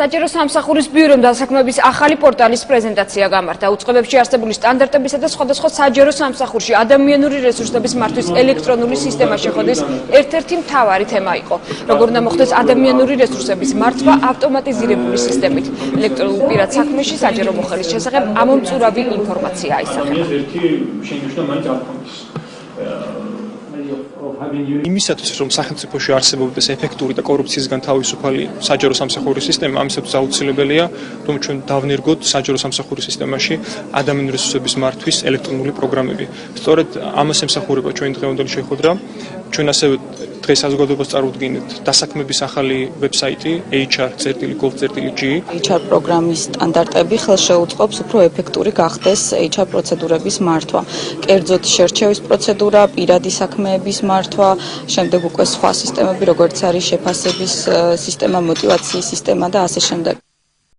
საჯარო სამსახურის ბიურომ დასაქმების ახალი პორტალის პრეზენტაცია გამართა. უწყებებში არსებული სტანდარტებისა და სხვადასხვა საჯარო სამსახურში ადამიანური რესურსების მართვის ელექტრონული სისტემა შეხვედრის ერთ-ერთი მთავარი თემა იყო. როგორ უნდა მოხდეს ადამიანური რესურსების მართვა ავტომატიზირებული სისტემით. ელექტრონულ პირად საქმეში საჯარო მოხელის შესახებ ამომწურავი ინფორმაცია აისახება. იმისათვის რომ სახელმწიფოში არსებობდეს ეფექტური და კორუფციისგან თავისუფალი საჯარო სამსახურის სისტემა, ამისათვის აუცილებელია რომ ჩვენ დავნერგოთ საჯარო სამსახურის სისტემაში ადამიანური რესურსების მართვის ელექტრონული პროგრამები. სწორედ ამას ემსახურება ჩვენი დღევანდელი შეხვედრა. ჩვენ ასევე დღეს საზოგადოებას წარუდგინეთ დასაქმების ახალი ვებსაიტი hr.gov.g. HR პროგრამის სტანდარტები ხელშეუწყობს უფრო ეფექტური გახდეს HR პროცედურების მართვა. კერძოდ შერჩევის პროცედურა, პირადი საქმეების მართვა, შემდეგ უკვე სხვა სისტემები, როგორც არის შეფასების სისტემა, мотивაციის სისტემა და ასე შემდეგ.